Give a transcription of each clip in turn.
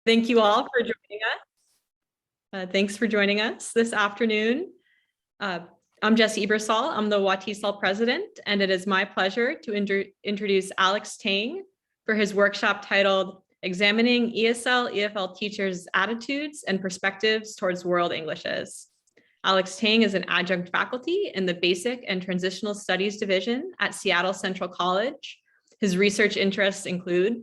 Thank you all for joining us. Thanks for joining us this afternoon. I'm Jessie Ebersol. I'm the WATESOL president, and it is my pleasure to introduce Alex Tang for his workshop titled Examining ESL, EFL Teachers' Attitudes and Perspectives Towards World Englishes. Alex Tang is an adjunct faculty in the Basic and Transitional Studies Division at Seattle Central College. His research interests include,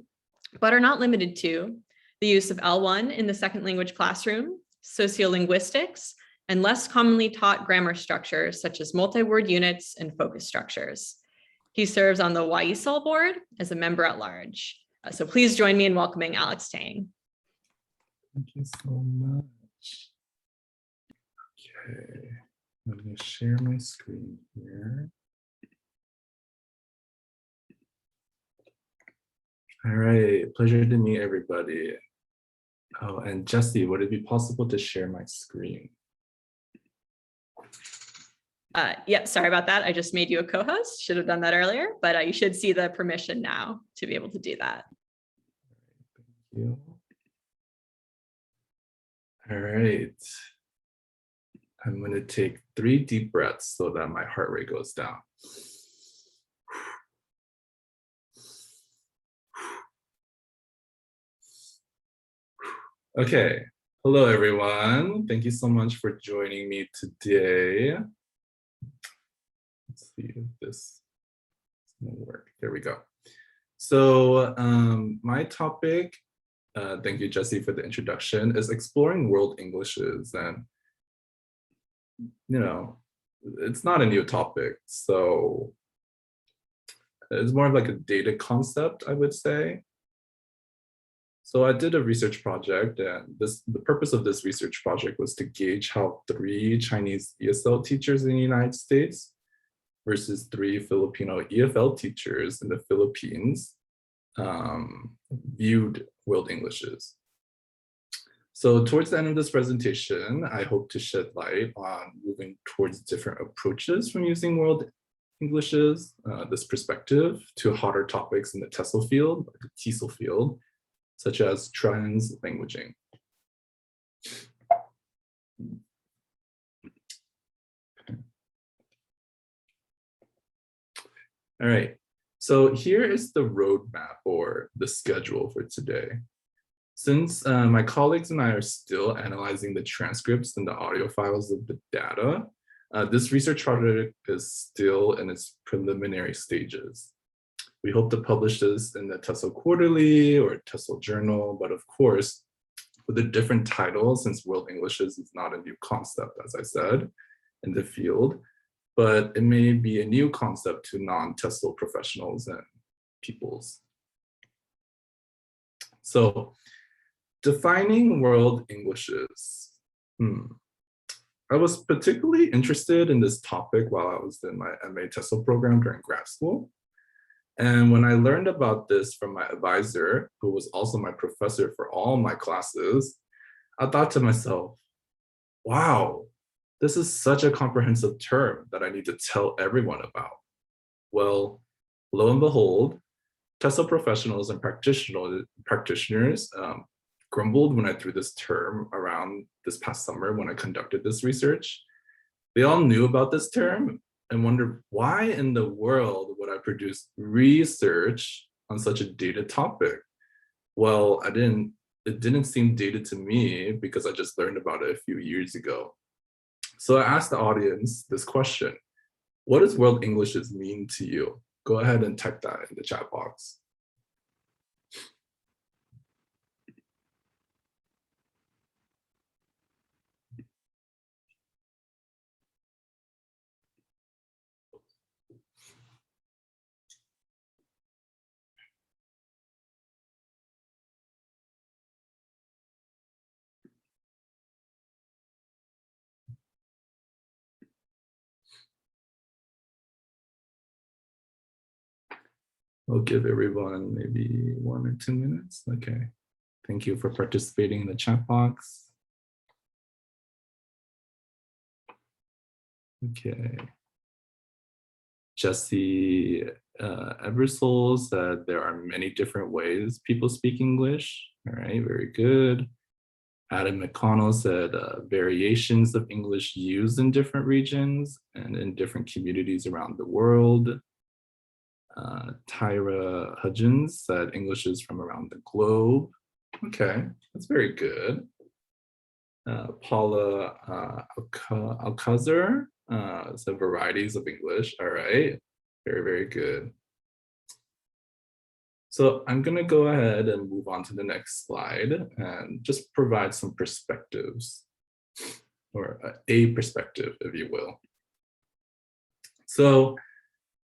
but are not limited to, the use of L1 in the second language classroom, sociolinguistics, and less commonly taught grammar structures such as multi-word units and focus structures. He serves on the WAESOL Board as a member at large. So please join me in welcoming Alex Tang. Thank you so much. Okay, I'm going to share my screen here. All right, pleasure to meet everybody. Oh, and Jessie, would it be possible to share my screen? Yep, sorry about that. I just made you a co-host. Should have done that earlier, but you should see the permission now to be able to do that. Thank you. All right. I'm going to take 3 deep breaths so that my heart rate goes down. Okay. Hello, everyone. Thank you so much for joining me today. Let's see if this is going to work. There we go. So my topic, thank you, Jessie, for the introduction, is exploring world Englishes. And, you know, it's not a new topic. So it's more of like a data concept, I would say. So I did a research project, and the purpose of this research project was to gauge how 3 Chinese ESL teachers in the United States versus 3 Filipino EFL teachers in the Philippines viewed world Englishes. So towards the end of this presentation, I hope to shed light on moving towards different approaches from using world Englishes, this perspective, to hotter topics in the TESOL field, like the TESOL field, such as translanguaging. All right, so here is the roadmap or the schedule for today. Since my colleagues and I are still analyzing the transcripts and the audio files of the data, this research project is still in its preliminary stages. We hope to publish this in the TESOL Quarterly or TESOL Journal, but of course, with a different title, since world Englishes is not a new concept, as I said, in the field, but it may be a new concept to non-TESOL professionals and peoples. So, defining world Englishes. I was particularly interested in this topic while I was in my MA TESOL program during grad school. And when I learned about this from my advisor, who was also my professor for all my classes, I thought to myself, wow, this is such a comprehensive term that I need to tell everyone about. Well, lo and behold, TESOL professionals and practitioners grumbled when I threw this term around this past summer when I conducted this research. They all knew about this term and wondered why in the world would I produce research on such a dated topic? Well, it didn't seem dated to me because I just learned about it a few years ago. So I asked the audience this question: what does world Englishes mean to you? Go ahead and type that in the chat box. I'll give everyone maybe 1 or 2 minutes. Okay. Thank you for participating in the chat box. Okay. Jessie Ebersol said there are many different ways people speak English. All right, very good. Adam McConnell said variations of English used in different regions and in different communities around the world. Tyra Hudgens said English is from around the globe. Okay, that's very good. Paula Alcazar said varieties of English. All right, very, very good. So I'm going to go ahead and move on to the next slide and just provide some perspectives, or a perspective, if you will. So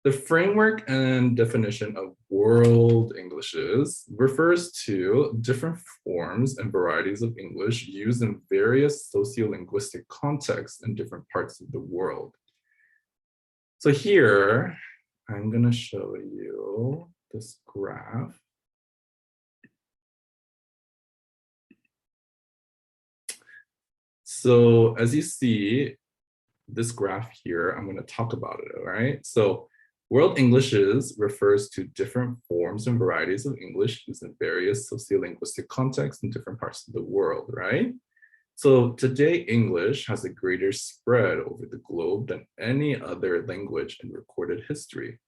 the framework and definition of world Englishes refers to different forms and varieties of English used in various sociolinguistic contexts in different parts of the world. So here, I'm going to show you this graph. So as you see, this graph here, I'm going to talk about it, all right? So world Englishes refers to different forms and varieties of English used in various sociolinguistic contexts in different parts of the world, right? So today, English has a greater spread over the globe than any other language in recorded history,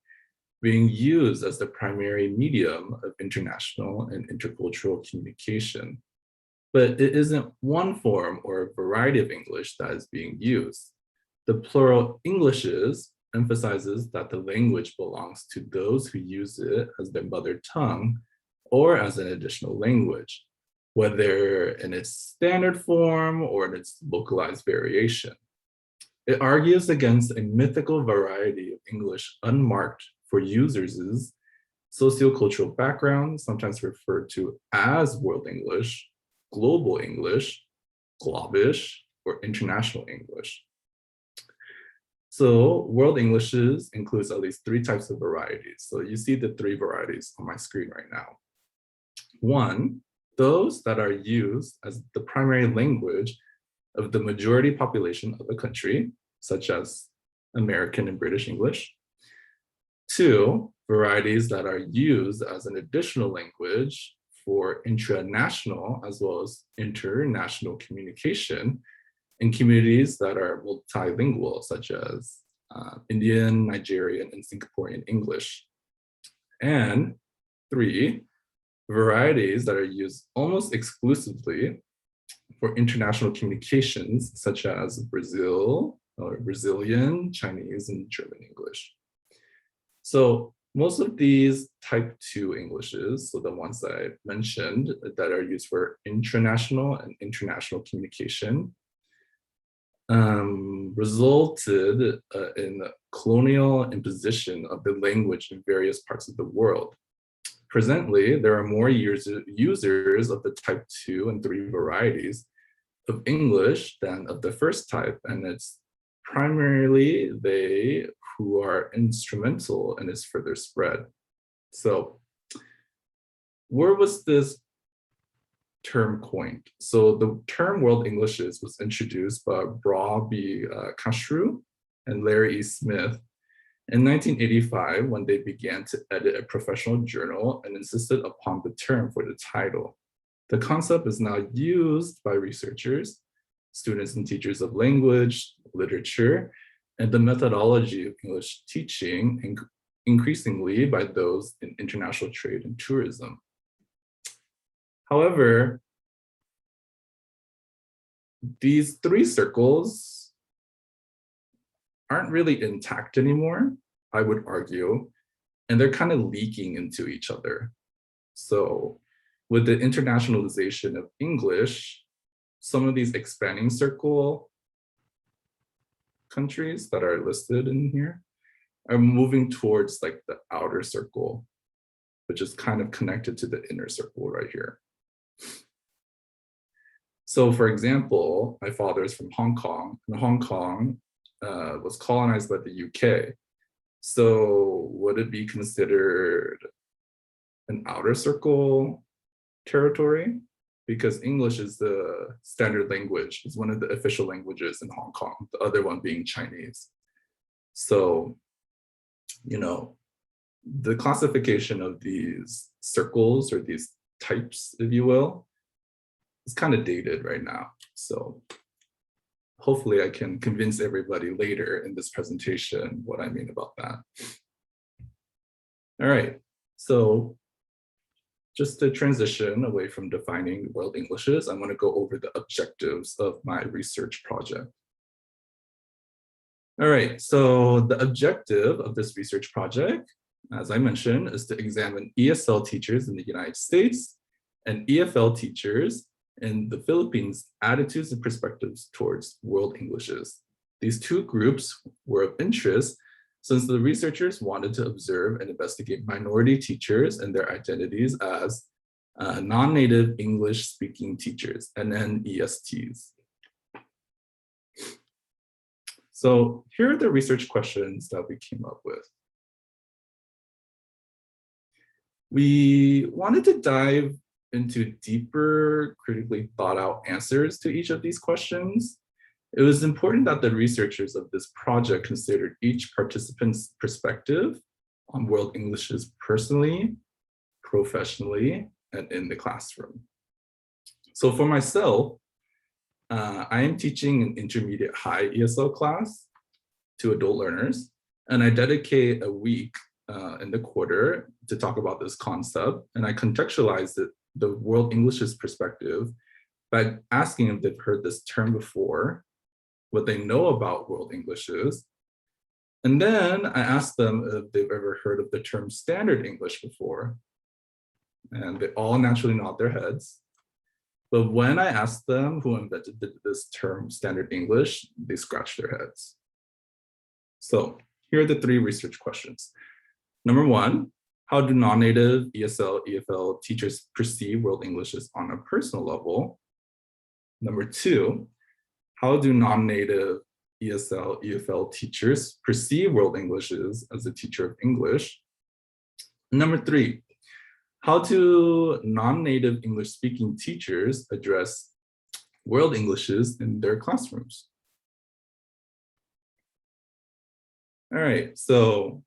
being used as the primary medium of international and intercultural communication. But it isn't one form or a variety of English that is being used. The plural Englishes emphasizes that the language belongs to those who use it as their mother tongue or as an additional language, whether in its standard form or in its localized variation. It argues against a mythical variety of English unmarked for users' sociocultural background, sometimes referred to as World English, Global English, Globish, or International English. So World Englishes includes at least 3 types of varieties. So you see the 3 varieties on my screen right now. 1, those that are used as the primary language of the majority population of a country, such as American and British English. 2, varieties that are used as an additional language for intranational as well as international communication in communities that are multilingual, such as Indian, Nigerian, and Singaporean English. And 3, varieties that are used almost exclusively for international communications, such as Brazil, or Brazilian, Chinese, and German English. So most of these type 2 Englishes, so the ones that I mentioned that are used for intranational and international communication, resulted in the colonial imposition of the language in various parts of the world. Presently, there are more users of the type 2 and 3 varieties of English than of the first type, and it's primarily they who are instrumental in its further spread. So where was this term coined? So the term World Englishes was introduced by Bra B. Kashru and Larry E. Smith in 1985 when they began to edit a professional journal and insisted upon the term for the title. The concept is now used by researchers, students and teachers of language, literature, and the methodology of English teaching, and increasingly by those in international trade and tourism. However, these 3 circles aren't really intact anymore, I would argue, and they're kind of leaking into each other. So with the internationalization of English, some of these expanding circle countries that are listed in here are moving towards like the outer circle, which is kind of connected to the inner circle right here. So for example, my father is from Hong Kong, and Hong Kong was colonized by the UK. So would it be considered an outer circle territory? Because English is the standard language, it's one of the official languages in Hong Kong, the other one being Chinese. So, you know, the classification of these circles or these types, if you will, is kind of dated right now. So hopefully I can convince everybody later in this presentation what I mean about that. All right, so just to transition away from defining world Englishes, I'm going to go over the objectives of my research project. All right, so the objective of this research project, as I mentioned, is to examine ESL teachers in the United States and EFL teachers in the Philippines' attitudes and perspectives towards world Englishes. These two groups were of interest since the researchers wanted to observe and investigate minority teachers and their identities as non-native English-speaking teachers, NNESTs. So here are the research questions that we came up with. We wanted to dive into deeper, critically thought out answers to each of these questions. It was important that the researchers of this project considered each participant's perspective on world Englishes personally, professionally, and in the classroom. So for myself, I am teaching an intermediate high ESL class to adult learners, and I dedicate a week in the quarter to talk about this concept, and I contextualize the world Englishes perspective by asking if they've heard this term before, what they know about world Englishes, and then I ask them if they've ever heard of the term standard English before, and they all naturally nod their heads. But when I ask them who invented this term standard English, they scratch their heads. So here are the three research questions. Number one, how do non-native ESL, EFL teachers perceive world Englishes on a personal level? Number two, how do non-native ESL, EFL teachers perceive world Englishes as a teacher of English? Number three, how do non-native English-speaking teachers address world Englishes in their classrooms? All right, so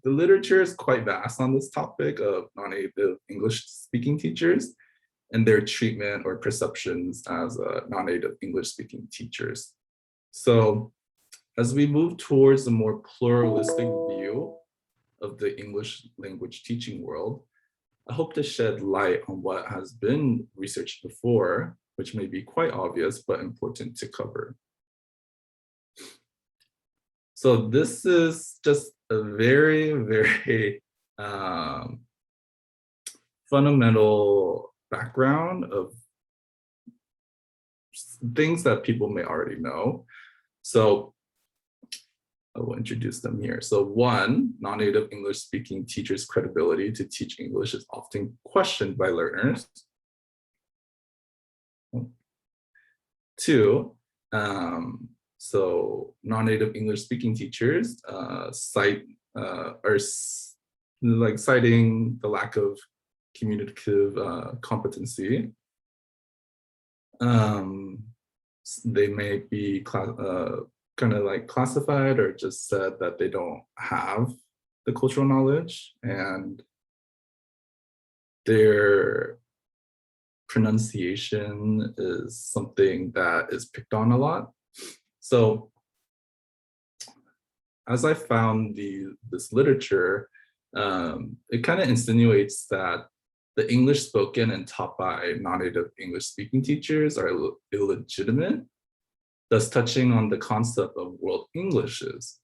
the literature is quite vast on this topic of non-native English-speaking teachers and their treatment or perceptions as non-native English-speaking teachers. So as we move towards a more pluralistic view of the English language teaching world, I hope to shed light on what has been researched before, which may be quite obvious but important to cover. So this is just a very, very fundamental background of things that people may already know. So I will introduce them here. So one, non-native English-speaking teachers' credibility to teach English is often questioned by learners. Two, so non-native English-speaking teachers are citing the lack of communicative competency. They may be kind of like classified or just said that they don't have the cultural knowledge, and their pronunciation is something that is picked on a lot. So as I found this literature, it kind of insinuates that the English spoken and taught by non-native English speaking teachers are illegitimate, thus touching on the concept of world Englishes,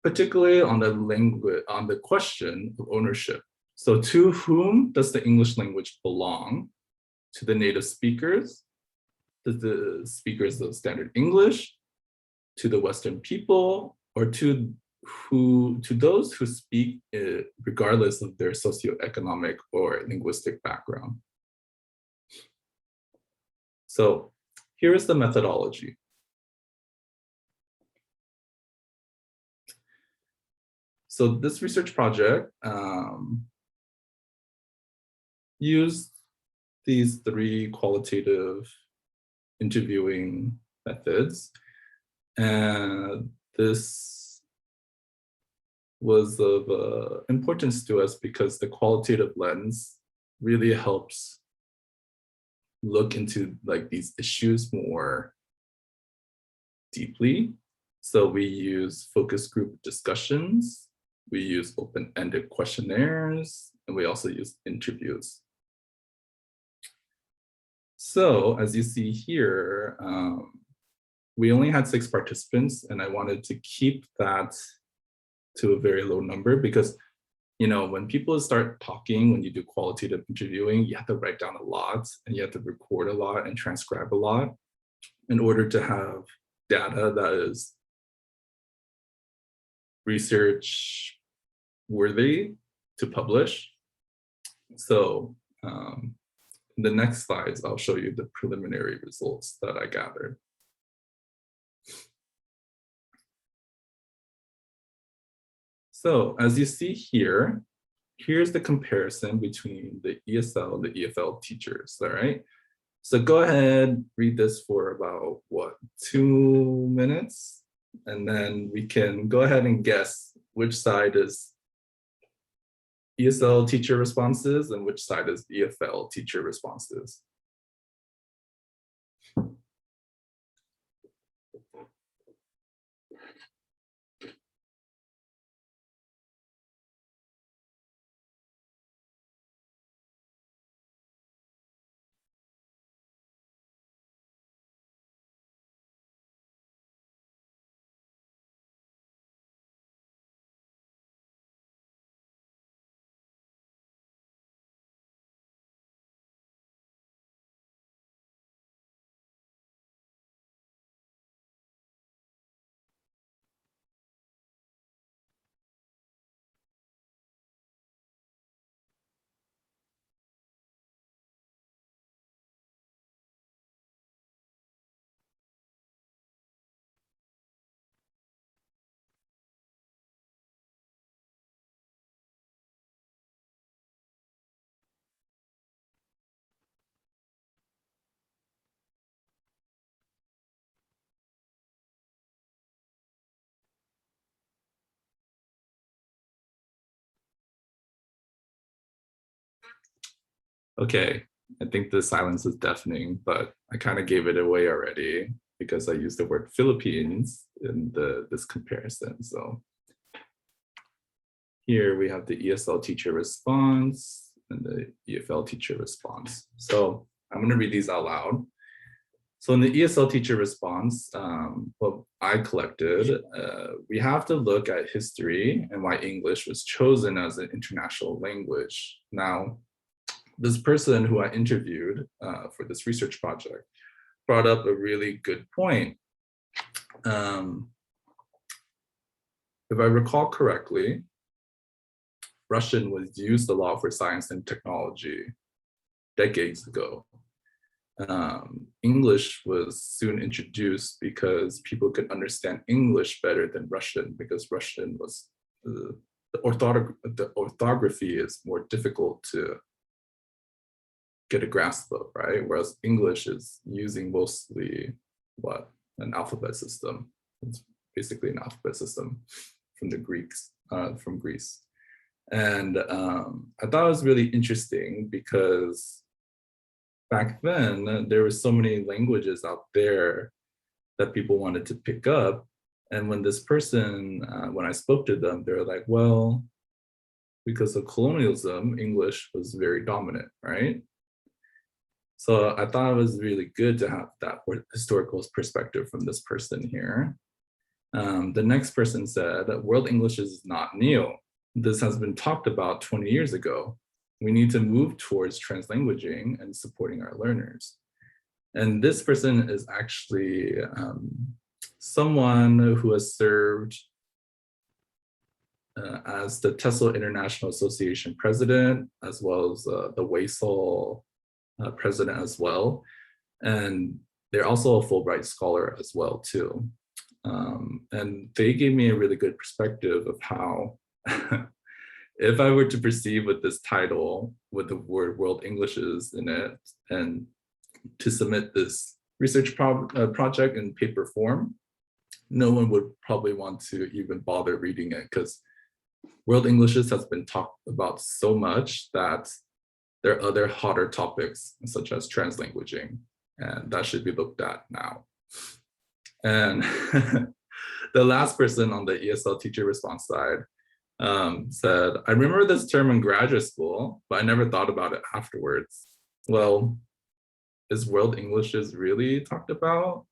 particularly on the question of ownership. So to whom does the English language belong? To the native speakers, to the speakers of standard English, to the Western people, or to those who speak it regardless of their socioeconomic or linguistic background. So here is the methodology. So this research project used these three qualitative interviewing methods, and this was of importance to us because the qualitative lens really helps look into like these issues more deeply. So we use focus group discussions, we use open-ended questionnaires, and we also use interviews. So as you see here, we only had 6 participants, and I wanted to keep that to a very low number because, you know, when people start talking, when you do qualitative interviewing, you have to write down a lot and you have to record a lot and transcribe a lot in order to have data that is research worthy to publish. So in the next slides, I'll show you the preliminary results that I gathered. So as you see here, here's the comparison between the ESL and the EFL teachers, all right? So go ahead, read this for about, what, 2 minutes? And then we can go ahead and guess which side is ESL teacher responses and which side is EFL teacher responses. Okay, I think the silence is deafening, but I kind of gave it away already because I used the word Philippines in this comparison. So here we have the ESL teacher response and the EFL teacher response. So I'm going to read these out loud. So in the ESL teacher response, what I collected, we have to look at history and why English was chosen as an international language. Now, this person who I interviewed for this research project brought up a really good point. If I recall correctly, Russian was used a lot for science and technology decades ago. English was soon introduced because people could understand English better than Russian because Russian was, the orthography is more difficult to get a grasp of, right? Whereas English is using mostly what? An alphabet system. It's basically an alphabet system from the Greeks, from Greece. And I thought it was really interesting because back then, there were so many languages out there that people wanted to pick up. And when this person, when I spoke to them, they were like, well, because of colonialism, English was very dominant, right? So I thought it was really good to have that historical perspective from this person here. The next person said that world English is not new. This has been talked about 20 years ago. We need to move towards translanguaging and supporting our learners. And this person is actually someone who has served as the TESOL International Association president, as well as the WAESOL president as well. And they're also a Fulbright scholar as well too. And they gave me a really good perspective of how, if I were to proceed with this title with the word world Englishes in it and to submit this research project in paper form, no one would probably want to even bother reading it because world Englishes has been talked about so much that there are other hotter topics such as translanguaging, and that should be looked at now. And the last person on the ESL teacher response side said, I remember this term in graduate school, but I never thought about it afterwards. Well, is world Englishes really talked about?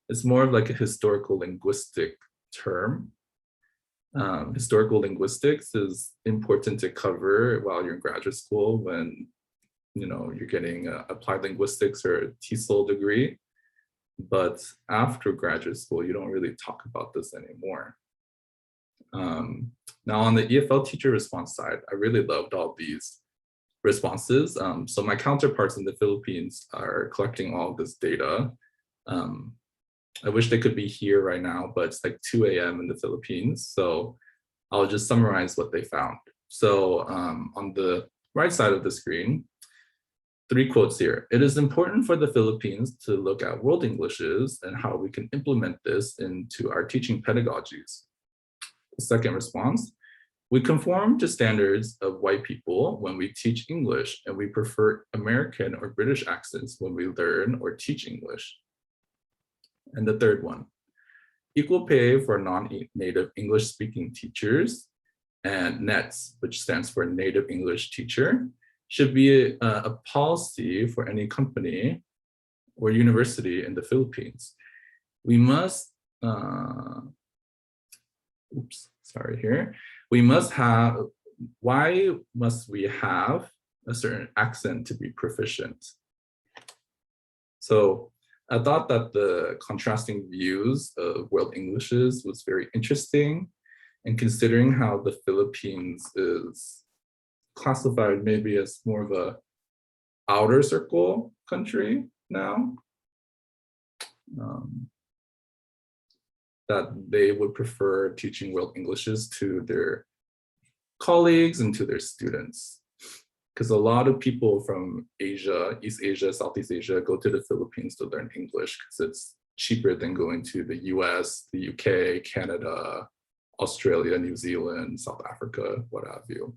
It's more of like a historical linguistic term. Historical linguistics is important to cover while you're in graduate school when you're getting applied linguistics or a TESOL degree. But after graduate school, you don't really talk about this anymore. Now on the EFL teacher response side, I really loved all these responses. So my counterparts in the Philippines are collecting all this data. I wish they could be here right now, but it's like 2 a.m. in the Philippines. So I'll just summarize what they found. So on the right side of the screen, 3 quotes here. It is important for the Philippines to look at world Englishes and how we can implement this into our teaching pedagogies. The second response, we conform to standards of white people when we teach English, and we prefer American or British accents when we learn or teach English. And the third one, equal pay for non-native English speaking teachers, and NETS, which stands for Native English Teacher, should be a policy for any company or university in the Philippines. We must, why must we have a certain accent to be proficient? So I thought that the contrasting views of world Englishes was very interesting, and considering how the Philippines is classified maybe as more of a outer circle country now, that they would prefer teaching world Englishes to their colleagues and to their students. Because a lot of people from Asia, East Asia, Southeast Asia, go to the Philippines to learn English because it's cheaper than going to the US, the UK, Canada, Australia, New Zealand, South Africa, what have you.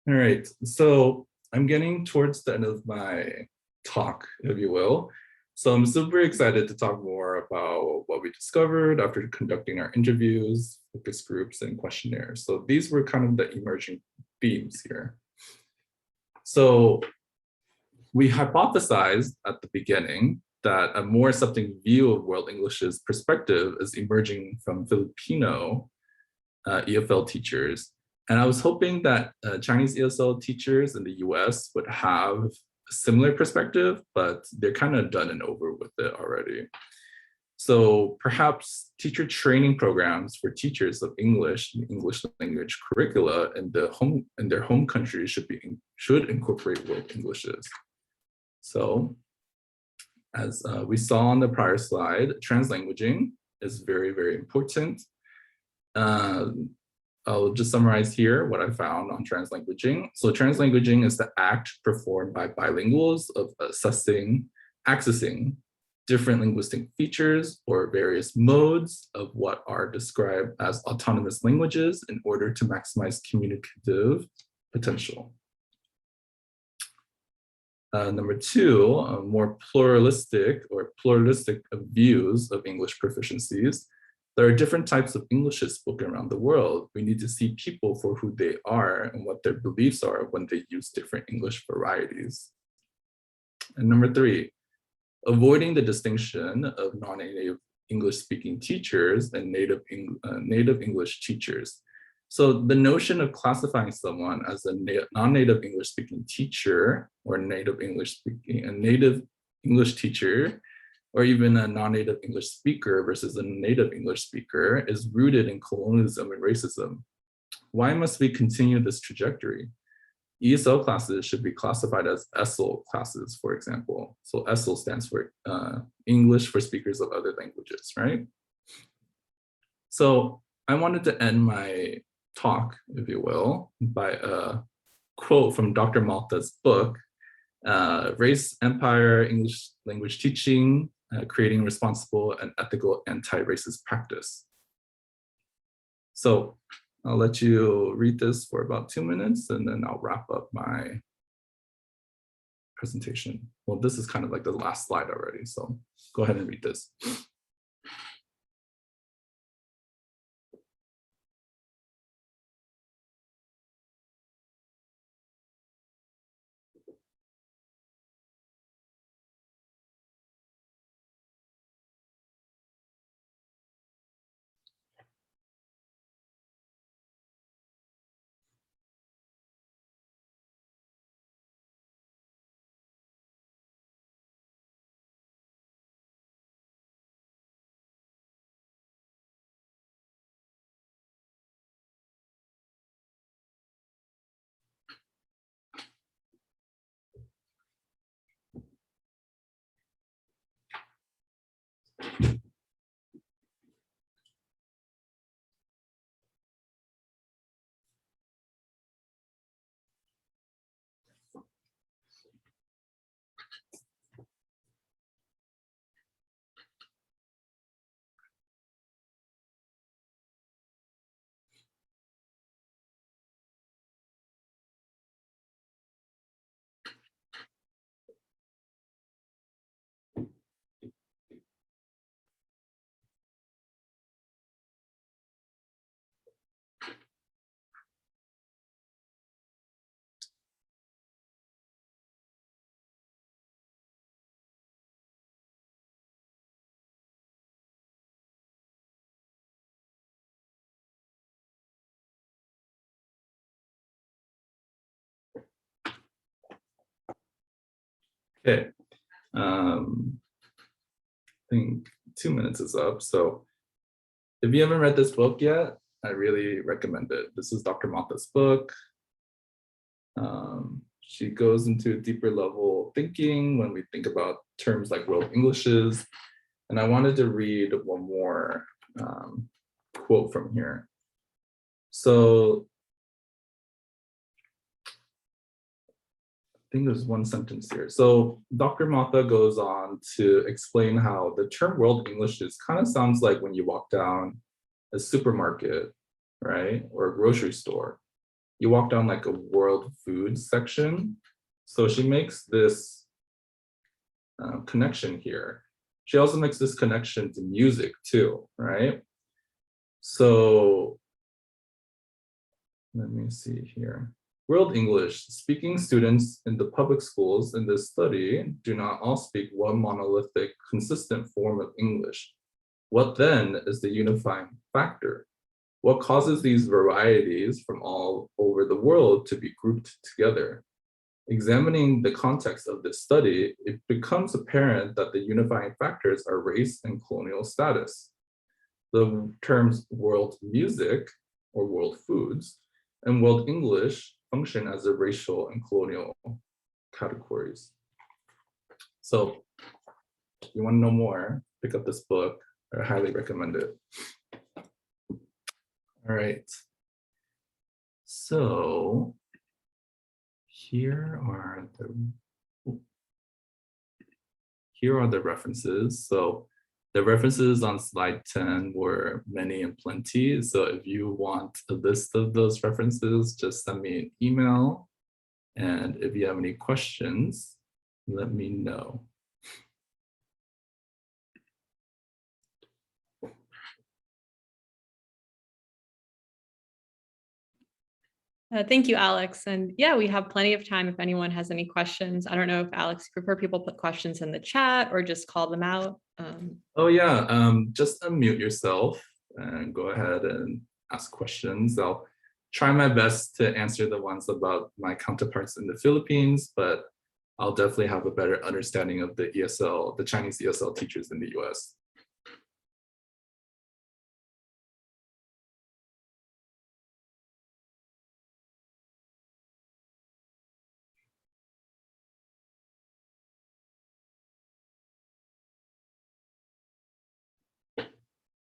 All right, so I'm getting towards the end of my talk, if you will. So I'm super excited to talk more about what we discovered after conducting our interviews, focus groups, and questionnaires. So these were kind of the emerging themes here. So we hypothesized at the beginning that a more accepting view of world English's perspective is emerging from Filipino EFL teachers. And I was hoping that Chinese ESL teachers in the US would have a similar perspective, but they're kind of done and over with it already. So perhaps teacher training programs for teachers of English and English language curricula in their home country should incorporate world Englishes. So as we saw on the prior slide, translanguaging is very, very important. I'll just summarize here what I found on translanguaging. So translanguaging is the act performed by bilinguals of accessing different linguistic features or various modes of what are described as autonomous languages in order to maximize communicative potential. Number 2, more pluralistic views of English proficiencies. There are different types of Englishes spoken around the world. We need to see people for who they are and what their beliefs are when they use different English varieties. And number 3, avoiding the distinction of non-native English speaking teachers and native English teachers. So the notion of classifying someone as a non-native English speaking teacher or native English teacher, or even a non-native English speaker versus a native English speaker is rooted in colonialism and racism. Why must we continue this trajectory? ESL classes should be classified as ESL classes, for example. So ESL stands for English for speakers of other languages, right? So I wanted to end my talk, if you will, by a quote from Dr. Malta's book, Race, Empire, English Language Teaching, Creating Responsible and Ethical Anti-Racist Practice. So I'll let you read this for about 2 minutes, and then I'll wrap up my presentation. Well, this is kind of like the last slide already, so go ahead and read this. Okay, I think 2 minutes is up. So if you haven't read this book yet, I really recommend it. This is Dr. Mata's book. She goes into deeper level thinking when we think about terms like world Englishes. And I wanted to read one more quote from here. So I think there's one sentence here. So Dr. Mata goes on to explain how the term world Englishes kind of sounds like when you walk down a supermarket, right? Or a grocery store. You walk down like a world food section. So she makes this connection here. She also makes this connection to music too, right? So let me see here. World English, speaking students in the public schools in this study do not all speak one monolithic, consistent form of English. What then is the unifying factor? What causes these varieties from all over the world to be grouped together? Examining the context of this study, it becomes apparent that the unifying factors are race and colonial status. The terms world music or world foods and world English function as a racial and colonial categories. So if you want to know more, pick up this book. I highly recommend it. All right. So here are the references. So the references on slide 10 were many and plenty. So if you want a list of those references, just send me an email. And if you have any questions, let me know. Thank you, Alex. And yeah, we have plenty of time if anyone has any questions. I don't know if Alex, you prefer people put questions in the chat or just call them out. Oh yeah, just unmute yourself and go ahead and ask questions. I'll try my best to answer the ones about my counterparts in the Philippines, but I'll definitely have a better understanding of the ESL, the Chinese ESL teachers in the US.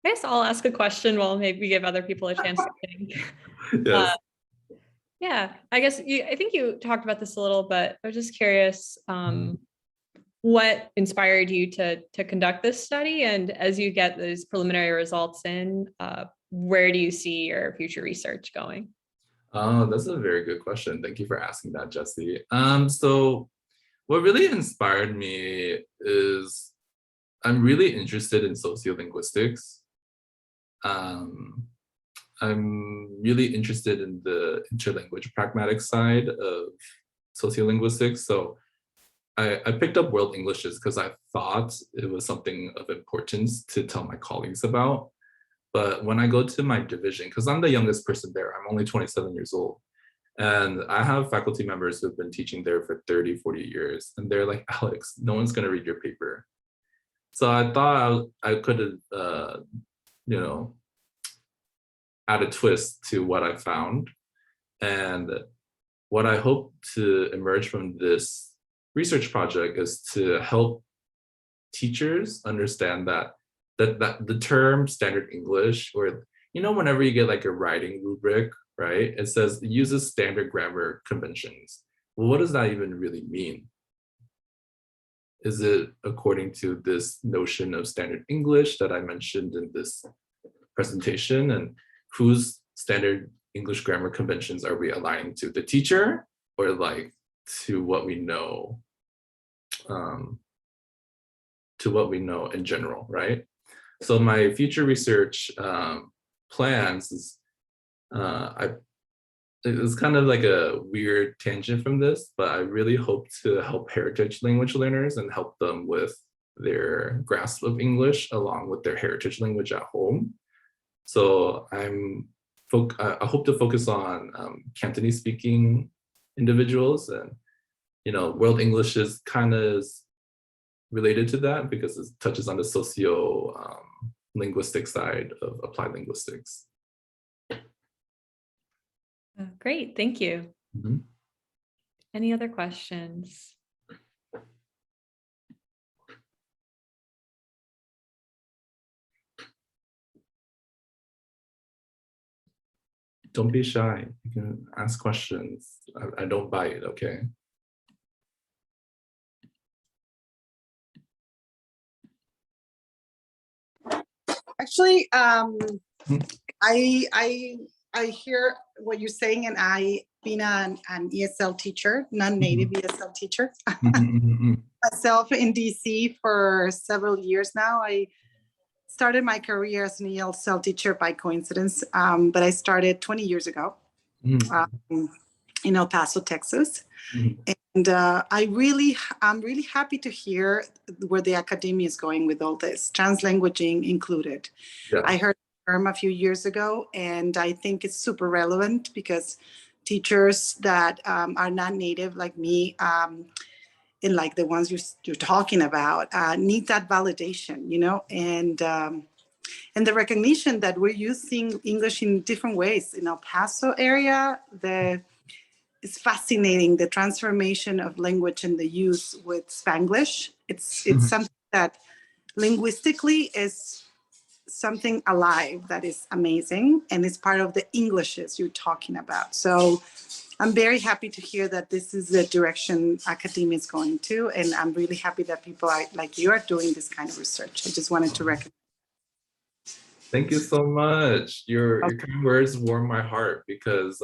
I guess I'll ask a question while maybe give other people a chance to think. Yes. Yeah, I guess I think you talked about this a little, but I was just curious, what inspired you to conduct this study? And as you get those preliminary results in, where do you see your future research going? Oh, that's a very good question. Thank you for asking that, Jesse. So what really inspired me is I'm really interested in sociolinguistics. I'm really interested in the interlanguage pragmatic side of sociolinguistics. So I picked up world Englishes because I thought it was something of importance to tell my colleagues about. But when I go to my division, because I'm the youngest person there, I'm only 27 years old. And I have faculty members who've been teaching there for 30, 40 years. And they're like, Alex, no one's going to read your paper. So I thought I could, you know, add a twist to what I found. And what I hope to emerge from this research project is to help teachers understand that the term standard English, or whenever you get like a writing rubric, right, it says it uses standard grammar conventions. Well, what does that even really mean? Is it according to this notion of standard English that I mentioned in this presentation? And whose standard English grammar conventions are we aligning to? The teacher, or like to what we know, in general, right? So my future research plans is, it's kind of like a weird tangent from this, but I really hope to help heritage language learners and help them with their grasp of English along with their heritage language at home. So I hope to focus on Cantonese speaking individuals, and world English is kind of related to that because it touches on the linguistic side of applied linguistics. Great, thank you. Mm-hmm. Any other questions? Don't be shy. You can ask questions. I don't bite, okay? Actually, I hear what you're saying, and I've been an ESL teacher, non-native ESL teacher. Myself in DC for several years now. I started my career as an ESL teacher by coincidence, but I started 20 years ago in El Paso, Texas. And I'm really happy to hear where the academia is going with all this, translanguaging included. Yeah. I heard the term a few years ago, and I think it's super relevant because teachers that are not native like me, and like the ones you're talking about, need that validation, and the recognition that we're using English in different ways. In El Paso area, it's fascinating, the transformation of language and the use with Spanglish. It's something that linguistically is something alive that is amazing, and it's part of the Englishes you're talking about. So I'm very happy to hear that this is the direction academia is going to, and I'm really happy that people like you are doing this kind of research. I just wanted to recognize. Thank you so much. Your kind words warm my heart because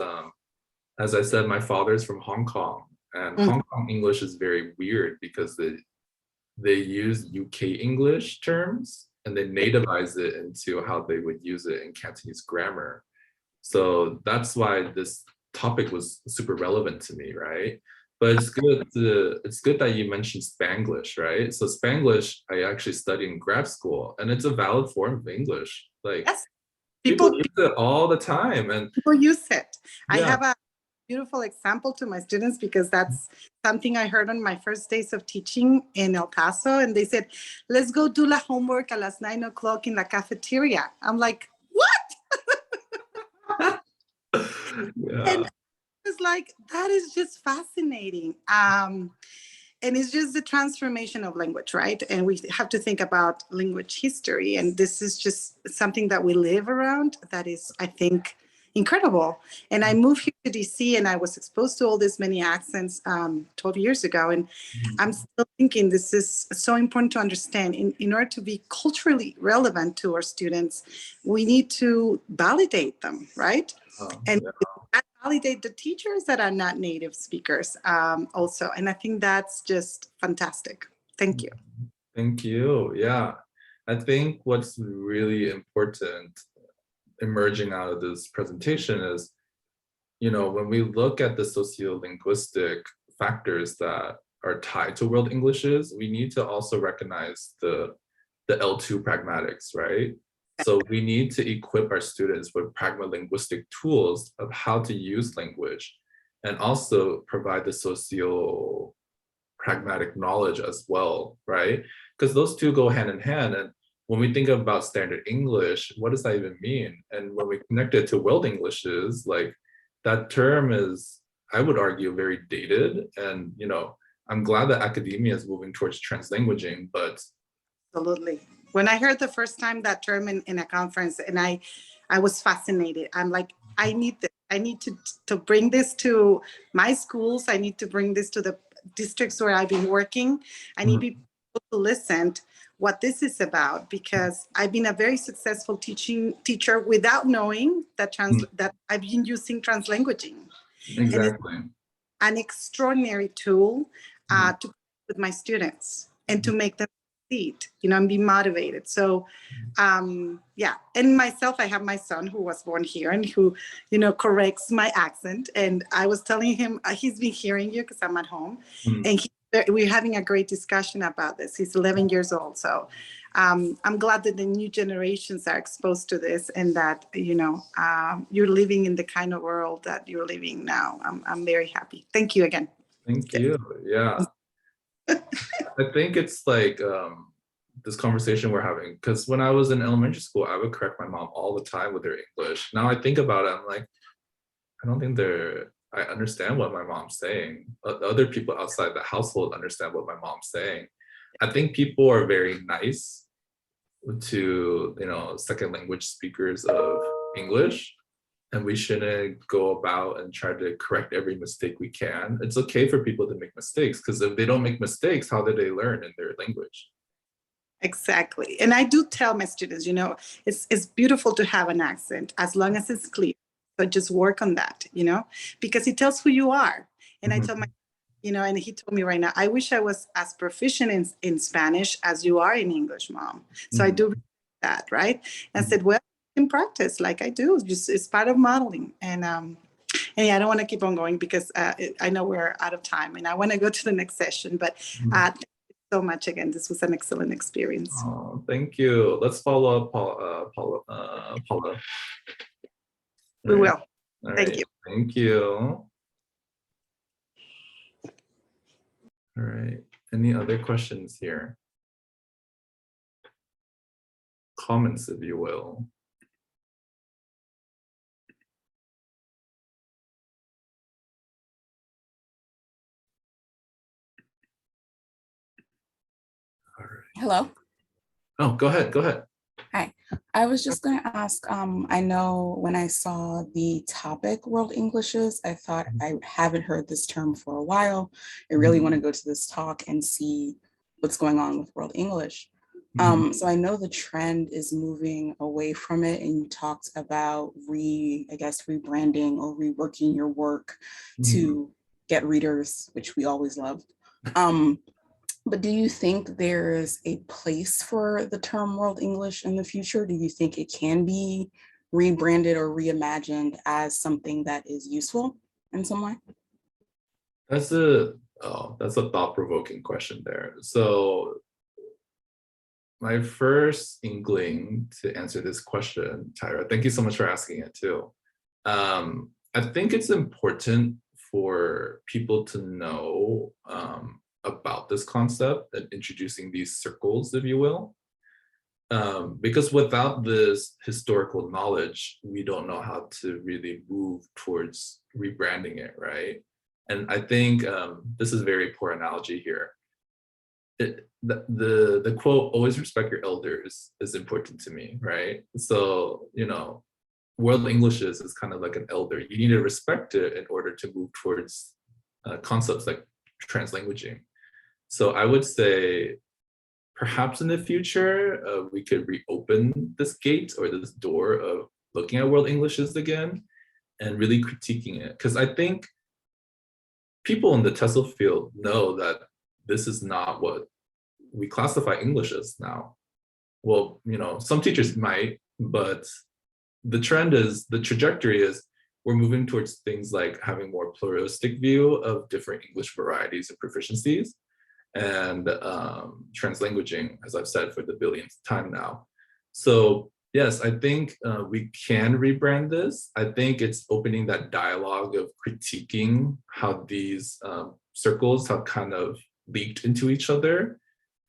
as I said, my father's from Hong Kong, and Hong Kong English is very weird because they use UK English terms and they nativize it into how they would use it in Cantonese grammar. So that's why this topic was super relevant to me, right? But it's good that you mentioned Spanglish, right? So Spanglish, I actually studied in grad school, and it's a valid form of English. Like, yes. People use it all the time, and people use it. Yeah. I have a beautiful example to my students because that's something I heard on my first days of teaching in El Paso, and they said, "Let's go do la homework at 9 o'clock in la cafeteria." I'm like, what? Yeah. And it's like, that is just fascinating. And it's just the transformation of language, right? And we have to think about language history. And this is just something that we live around that is, I think, incredible. And I moved here to DC and I was exposed to all these many accents 12 years ago. And I'm still thinking this is so important to understand. In order to be culturally relevant to our students, we need to validate them, right? And validate the teachers that are not native speakers also. And I think that's just fantastic. Thank you. Thank you. Yeah, I think what's really important emerging out of this presentation is, when we look at the sociolinguistic factors that are tied to world Englishes, we need to also recognize the L2 pragmatics, right? So we need to equip our students with pragmalinguistic tools of how to use language, and also provide the socio-pragmatic knowledge as well, right? Because those two go hand in hand. And when we think about standard English, what does that even mean? And when we connect it to world Englishes, like that term is, I would argue, very dated. And, I'm glad that academia is moving towards translanguaging, but. Absolutely. When I heard the first time that term in a conference, and I was fascinated. I'm like, I need this. I need to bring this to my schools. I need to bring this to the districts where I've been working. I need people to listen to what this is about, because I've been a very successful teacher without knowing that that I've been using translanguaging. Exactly. And it's an extraordinary tool to with my students and to make them succeed, and be motivated. So yeah, and myself, I have my son who was born here and who, corrects my accent. And I was telling him, he's been hearing you because I'm at home, and we're having a great discussion about this. He's 11 years old. So I'm glad that the new generations are exposed to this, and that, you're living in the kind of world that you're living now. I'm very happy. Thank you again. Thank you. Yeah. I think it's like this conversation we're having, because when I was in elementary school, I would correct my mom all the time with her English. Now I think about it, I'm like, I don't think I understand what my mom's saying. Other people outside the household understand what my mom's saying. I think people are very nice to, second language speakers of English, and we shouldn't go about and try to correct every mistake we can. It's okay for people to make mistakes, because if they don't make mistakes, how do they learn in their language? Exactly. And I do tell my students, it's beautiful to have an accent as long as it's clear. So just work on that, because it tells who you are. And I tell my, and he told me right now, I wish I was as proficient in Spanish as you are in English, Mom. So I do that, right? And I said, well, in practice, like I do, just it's part of modeling. And yeah, I don't want to keep on going because I know we're out of time, and I want to go to the next session. But thank you so much again. This was an excellent experience. Oh, thank you. Let's follow up, Paula. We will. Thank you. Thank you. All right. Any other questions here? Comments, if you will. All right. Hello. Oh, go ahead. Go ahead. Hi. I was just going to ask, I know when I saw the topic World Englishes, I thought I haven't heard this term for a while. I really want to go to this talk and see what's going on with World English. So I know the trend is moving away from it, and you talked about rebranding or reworking your work to get readers, which we always love. But do you think there's a place for the term World English in the future? Do you think it can be rebranded or reimagined as something that is useful in some way? That's a thought-provoking question there. So my first inkling to answer this question, Tyra, thank you so much for asking it too. I think it's important for people to know about this concept and introducing these circles, if you will. Because without this historical knowledge, we don't know how to really move towards rebranding it, right? And I think this is a very poor analogy here. The quote, always respect your elders, is important to me, right? So, world Englishes is kind of like an elder. You need to respect it in order to move towards concepts like translanguaging. So I would say perhaps in the future, we could reopen this gate or this door of looking at world Englishes again and really critiquing it. Because I think people in the TESOL field know that this is not what we classify English as now. Well, you know, some teachers might, but the trajectory is we're moving towards things like having more pluralistic view of different English varieties and proficiencies, and translanguaging, as I've said for the billionth time now. So yes, I think we can rebrand this. I think it's opening that dialogue of critiquing how these circles have kind of leaked into each other,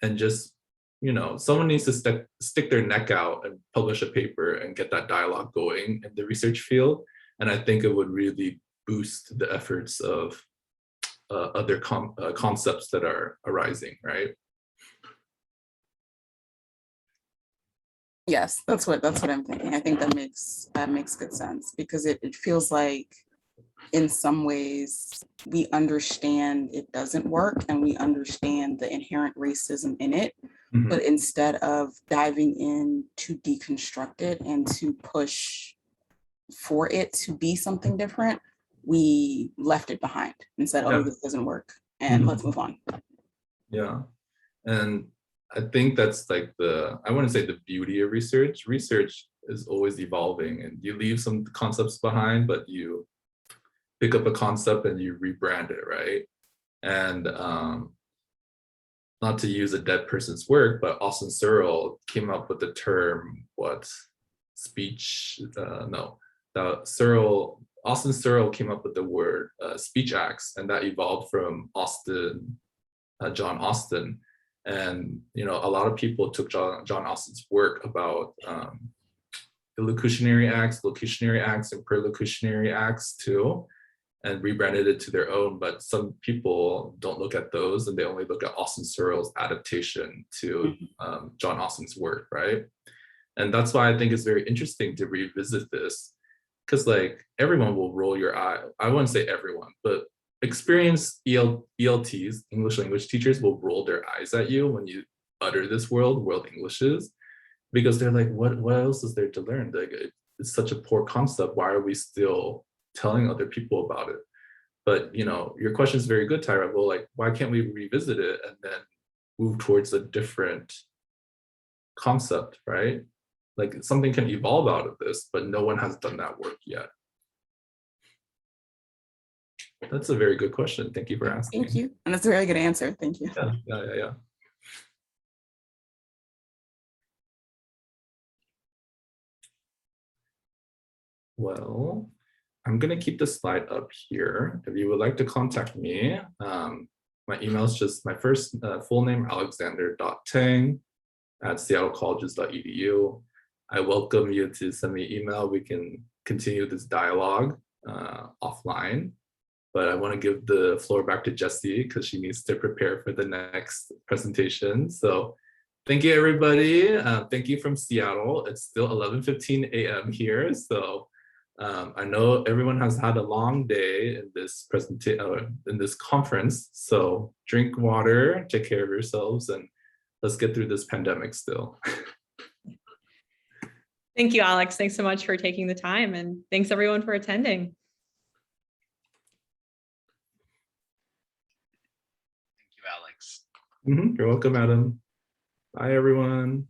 and just, you know, someone needs to stick their neck out and publish a paper and get that dialogue going in the research field. And I think it would really boost the efforts of other concepts that are arising, right? Yes, that's what I'm thinking. I think that makes good sense, because it feels like in some ways we understand it doesn't work and we understand the inherent racism in it. Mhm. But instead of diving in to deconstruct it and to push for it to be something different, we left it behind and said, oh, Yeah. this doesn't work, and let's move on. Yeah, and I think that's like I wouldn't say the beauty of research. Research is always evolving, and you leave some concepts behind, but you pick up a concept and you rebrand it, right? And not to use a dead person's work, but Austin Searle came up with the term, Austin Searle came up with the word speech acts, and that evolved from John Austin. And, you know, a lot of people took John Austin's work about illocutionary acts, locutionary acts, and perlocutionary acts too, and rebranded it to their own. But some people don't look at those, and they only look at Austin Searle's adaptation to John Austin's work, right? And that's why I think it's very interesting to revisit this, because like everyone will roll your eye. I wouldn't say everyone, but experienced ELTs, English language teachers, will roll their eyes at you when you utter this world Englishes, because they're like, what else is there to learn? Like, it's such a poor concept. Why are we still telling other people about it? But, you know, your question is very good, Tyra. Well, like, why can't we revisit it and then move towards a different concept, right? Like, something can evolve out of this, but no one has done that work yet. That's a very good question. Thank you for asking. Thank you. And that's a very good answer. Thank you. Yeah. Well, I'm going to keep the slide up here. If you would like to contact me, my email is just my first full name, alexander.tang@seattlecolleges.edu. I welcome you to send me an email. We can continue this dialogue offline. But I want to give the floor back to Jessie because she needs to prepare for the next presentation. So thank you, everybody. Thank you from Seattle. It's still 11:15 a.m. here. So I know everyone has had a long day in this in this conference. So drink water, take care of yourselves, and let's get through this pandemic still. Thank you, Alex. Thanks so much for taking the time, and thanks everyone for attending. Thank you, Alex. You're welcome, Adam. Bye, everyone.